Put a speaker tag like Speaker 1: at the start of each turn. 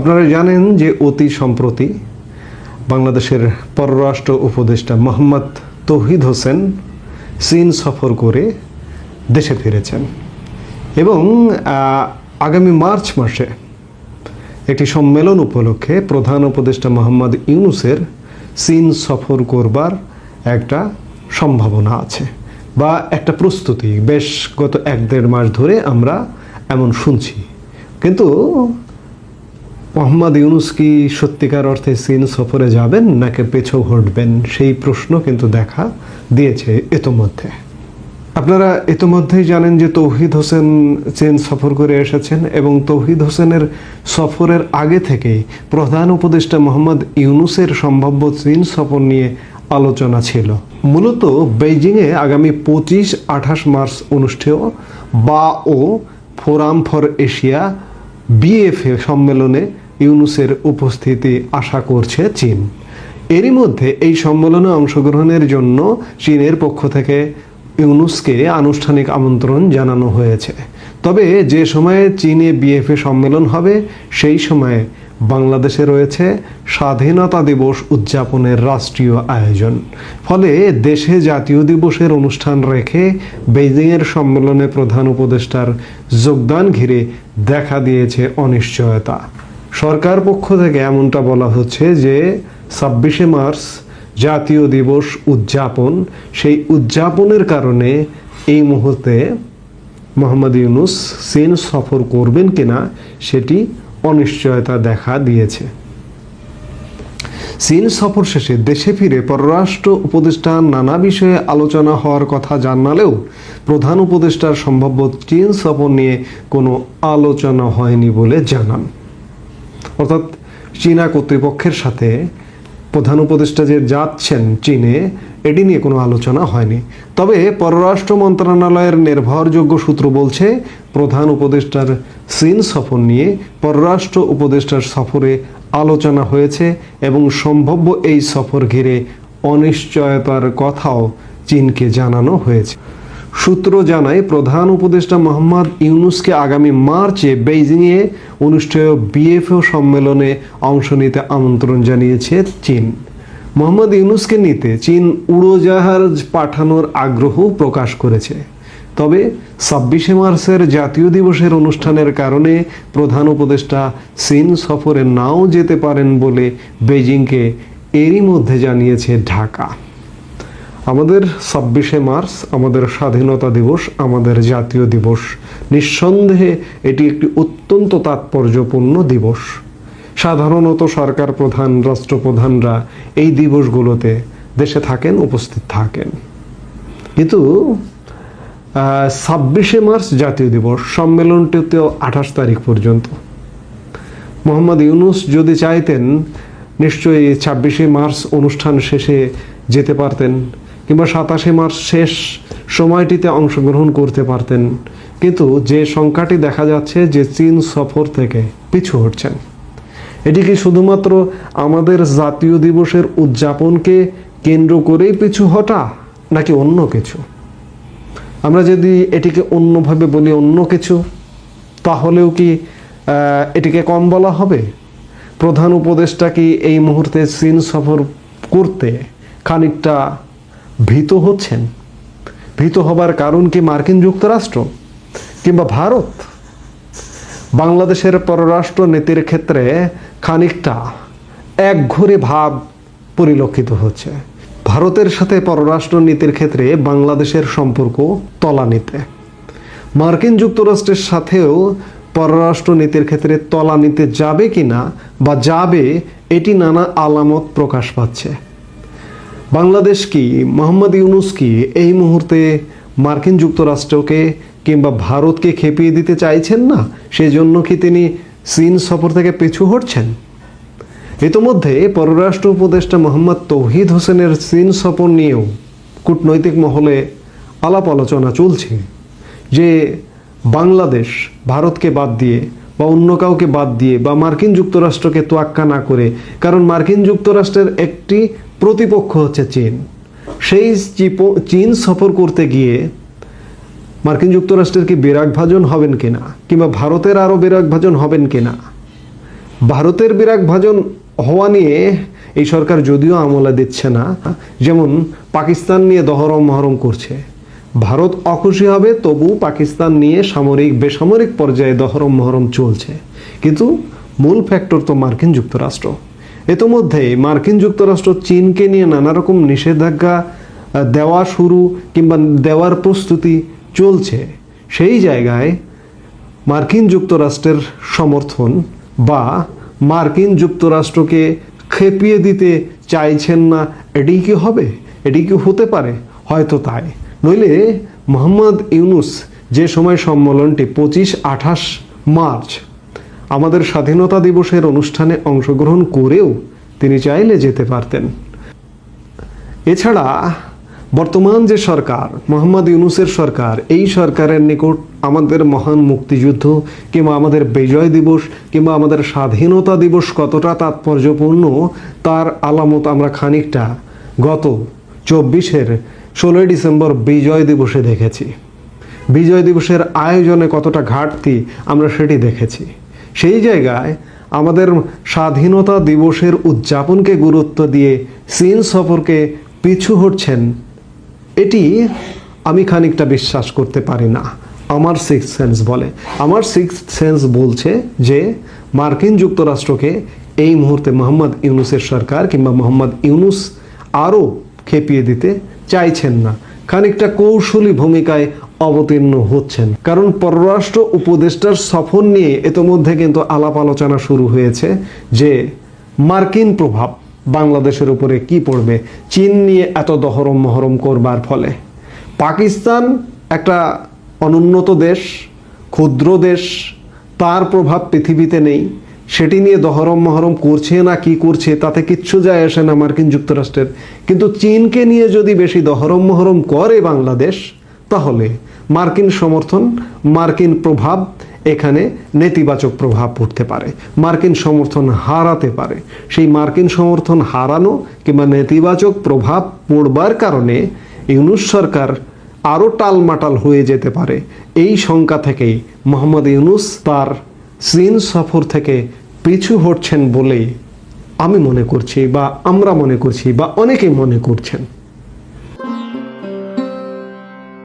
Speaker 1: আপনারা জানেন যে অতি সম্প্রতি বাংলাদেশের পররাষ্ট্র উপদেষ্টা মোহাম্মদ তৌহিদ হোসেন চীন সফর করে দেশে ফিরেছেন এবং আগামী মার্চ মাসে একটি সম্মেলন উপলক্ষে প্রধান উপদেষ্টা মোহাম্মদ ইউনূসের চীন সফর করবার একটা সম্ভাবনা আছে বা একটা প্রস্তুতি বেশ গত 1-1.5 মাস ধরে আমরা এমন শুনছি। কিন্তু মোহাম্মদ ইউনূস কি সত্যিকার অর্থে চীন সফরে যাবেন নাকি পেছু হটবেন, সেই প্রশ্ন কিন্তু দেখা দিয়েছে ইতোমধ্যে। আপনারা ইতোমধ্যেই জানেন যে তৌহিদ হোসেন চীন সফর করে এসেছেন এবং তৌহিদ হোসেনের সফরের আগে থেকেই প্রধান উপদেষ্টা মোহাম্মদ ইউনূসের সম্ভাব্য চীন সফর নিয়ে আলোচনা ছিল। মূলত বেইজিংয়ে আগামী 25-28 মার্চ অনুষ্ঠেয় বাও ফোরাম ফর এশিয়া বিএফএ সম্মেলনে ইউনূসের উপস্থিতি আশা করছে চীন। এরই মধ্যে এই সম্মেলনে অংশগ্রহণের জন্য চীনের পক্ষ থেকে ইউনূসকে আনুষ্ঠানিক আমন্ত্রণ জানানো হয়েছে। তবে যে সময়ে চীনে বিএফএ সম্মেলন হবে সেই সময়ে বাংলাদেশে রয়েছে স্বাধীনতা দিবস উদযাপনের রাষ্ট্রীয় আয়োজন। ফলে দেশে জাতীয় দিবসের অনুষ্ঠান রেখে বেইজিংয়ের সম্মেলনে প্রধান উপদেষ্টার যোগদান ঘিরে দেখা দিয়েছে অনিশ্চয়তা। সরকার পক্ষ থেকে এমনটা বলা হচ্ছে যে 26শে মার্চ জাতীয় দিবস উদযাপন, সেই উদযাপনের কারণে এই মুহূর্তে মোহাম্মদ ইউনূস চীন সফর করবেন কিনা সেটি অনিশ্চয়তা দেখা দিয়েছে। চীন সফর শেষে দেশে ফিরে পররাষ্ট্র উপদেষ্টা নানা বিষয়ে আলোচনা হওয়ার কথা জানালেও প্রধান উপদেষ্টার সম্ভাব্য চীন সফর নিয়ে কোনো আলোচনা হয়নি বলে জানান। অর্থাৎ চীনা কর্তৃপক্ষের সাথে প্রধান উপদেষ্টা যে যাচ্ছেন চীনে, এটি নিয়ে কোনো আলোচনা হয়নি। তবে পররাষ্ট্র মন্ত্রণালয়ের নির্ভরযোগ্য সূত্র বলছে প্রধান উপদেষ্টার চীন সফর নিয়ে পররাষ্ট্র উপদেষ্টার সফরে আলোচনা হয়েছে এবং সম্ভাব্য এই সফর ঘিরে অনিশ্চয়তার কথাও চীনকে জানানো হয়েছে। সূত্র জানায় প্রধান উপদেষ্টা মোহাম্মদ ইউনূসকে আগামী মার্চে বেইজিংয়ে অনুষ্ঠেয় বিএফও সম্মেলনে অংশ নিতে আমন্ত্রণ জানিয়েছে চীন। মোহাম্মদ ইউনূসকে নিতে চীন উড়োজাহাজ পাঠানোর আগ্রহ প্রকাশ করেছে। তবে 26শে মার্চের জাতীয় দিবসের অনুষ্ঠানের কারণে প্রধান উপদেষ্টা চীন সফরে নাও যেতে পারেন বলে বেইজিংকে এরই মধ্যে জানিয়েছে ঢাকা। আমাদের 26শে মার্চ আমাদের স্বাধীনতা দিবস, আমাদের জাতীয় দিবস। নিঃসন্দেহে এটি একটি অত্যন্ত তাৎপর্যপূর্ণ দিবস। সাধারণত সরকার প্রধান, রাষ্ট্রপ্রধানরা এই দিবসগুলোতে দেশে থাকেন, উপস্থিত থাকেন। কিন্তু 26শে মার্চ জাতীয় দিবস, সম্মেলনটিতেও 28 তারিখ পর্যন্ত। মোহাম্মদ ইউনূস যদি চাইতেন নিশ্চয়ই 26শে মার্চ অনুষ্ঠান শেষে যেতে পারতেন কিংবা 27শে মার্চ শেষ সময়টিতে অংশগ্রহণ করতে পারতেন। কিন্তু যে সংখ্যাটি দেখা যাচ্ছে যে চীন সফর থেকে পিছু হটছেন, এটি কি শুধুমাত্র আমাদের জাতীয় দিবসের উদযাপনকে কেন্দ্র করেই পিছু হটা নাকি অন্য কিছু? আমরা যদি এটিকে অন্যভাবে বলি, অন্য কিছু, তাহলেও কি এটিকে কম বলা হবে? প্রধান উপদেষ্টা কি এই মুহূর্তে চীন সফর করতে খানিকটা ভীত হচ্ছেন? ভীত হবার কারণ কি মার্কিন যুক্তরাষ্ট্র কিংবা ভারত? বাংলাদেশের পররাষ্ট্র নীতির ক্ষেত্রে খানিকটা একঘরে ভাব পরিলক্ষিত হচ্ছে। ভারতের সাথে পররাষ্ট্র নীতির ক্ষেত্রে বাংলাদেশের সম্পর্ক তলানিতে। মার্কিন যুক্তরাষ্ট্রের সাথেও পররাষ্ট্র নীতির ক্ষেত্রে তলানিতে যাবে কিনা বা যাবে, এটি নানা আলামত প্রকাশ পাচ্ছে। বাংলাদেশ কি, মোহাম্মদ ইউনূস কি এই মুহূর্তে মার্কিন যুক্তরাষ্ট্রকে কিংবা ভারতকে খেপিয়ে দিতে চাইছেন না? সেজন্য কি তিনি চীন সফর থেকে পিছু হটছেন? ইতোমধ্যে পররাষ্ট্র উপদেষ্টা মোহাম্মদ তৌহিদ হোসেনের চীন সফর নিয়েও কূটনৈতিক মহলে আলাপ আলোচনা চলছে যে বাংলাদেশ ভারতকে বাদ দিয়ে বা অন্য কাউকে বাদ দিয়ে বা মার্কিন যুক্তরাষ্ট্রকে তোয়াক্কা না করে, কারণ মার্কিন যুক্তরাষ্ট্রের একটি প্রতিপক্ষ হচ্ছে চীন, সেই চীন সফর করতে গিয়ে মার্কিন যুক্তরাষ্ট্রের কি বিরাগভাজন হবেন কিনা কিংবা ভারতের আরও বিরাগভাজন হবেন কিনা, ভারতের বিরাগভাজন হওয়া নিয়ে এই সরকার যদিও আমলে দিচ্ছে না, যেমন পাকিস্তান নিয়ে দহরম মহরম করছে, ভারত অখুশি হবে তবু পাকিস্তান নিয়ে সামরিক বেসামরিক পর্যায়ে দহরম মহরম চলছে, কিন্তু মূল ফ্যাক্টর তো মার্কিন যুক্তরাষ্ট্র। ইতোমধ্যে মার্কিন যুক্তরাষ্ট্র চীনকে নিয়ে নানা রকম নিষেধাজ্ঞা দেওয়া শুরু কিংবা দেওয়ার প্রস্তুতি চলছে। সেই জায়গায় মার্কিন যুক্তরাষ্ট্রের সমর্থন বা মার্কিন যুক্তরাষ্ট্রকে খেপিয়ে দিতে চাইছেন না, এটি কি হবে? এটি কি হতে পারে? হয়তো তাই। নইলে মোহাম্মদ ইউনুস যে সময় সম্মেলনটি 25-28 মার্চ আমাদের স্বাধীনতা দিবসের অনুষ্ঠানে অংশগ্রহণ করেও তিনি চাইলে যেতে পারতেন। এছাড়া বর্তমান যে সরকার, মোহাম্মদ ইউনুসের সরকার, এই সরকারের নিকট আমাদের মহান মুক্তিযুদ্ধ কিংবা আমাদের বিজয় দিবস কিংবা আমাদের স্বাধীনতা দিবস কতটা তাৎপর্যপূর্ণ তার আলামত আমরা খানিকটা গত 16 ডিসেম্বর বিজয় দিবসে দেখেছি। বিজয় দিবসের আয়োজনে কতটা ঘাটতি আমরা সেটি দেখেছি। সেই জায়গায় আমাদের স্বাধীনতা দিবসের উদযাপনকে গুরুত্ব দিয়ে চীন সফরকে পিছু হটছেন, এটি আমি খানিকটা বিশ্বাস করতে পারি না। আমার সিক্স সেন্স বলে, আমার সিক্স সেন্স বলছে যে মার্কিন যুক্তরাষ্ট্রকে এই মুহূর্তে মোহাম্মদ ইউনুসের সরকার কিংবা মোহাম্মদ ইউনুস আরও খেপিয়ে দিতে চাইছেন না, খানিকটা কৌশলী ভূমিকায় অবতীর্ণ হচ্ছেন। কারণ পররাষ্ট্র উপদেষ্টার সফর নিয়ে ইতোমধ্যে কিন্তু আলাপ আলোচনা শুরু হয়েছে যে মার্কিন প্রভাব বাংলাদেশের উপরে কি পড়বে চীন নিয়ে এত দহরম মহরম করবার ফলে। পাকিস্তান একটা অনুন্নত দেশ, ক্ষুদ্র দেশ, তার প্রভাব পৃথিবীতে নেই, সেটি নিয়ে দহরম মহরম করছে না কি করছে তাতে কিচ্ছু যায় আসে না মার্কিন যুক্তরাষ্ট্রের। কিন্তু চীনকে নিয়ে যদি বেশি দহরম মহরম করে বাংলাদেশ, তাহলে মার্কিন সমর্থন, মার্কিন প্রভাব, এখানে নেতিবাচক প্রভাব পড়তে পারে, মার্কিন সমর্থন হারাতে পারে। সেই মার্কিন সমর্থন হারানো কিংবা নেতিবাচক প্রভাব পড়বার কারণে ইউনুস সরকার আরও টালমাটাল হয়ে যেতে পারে। এই শঙ্কা থেকেই মোহাম্মদ ইউনুস তার চীন সফর থেকে পিছু হটছেন বলেই আমি মনে করছি বা আমরা মনে করছি বা অনেকেই মনে করছেন।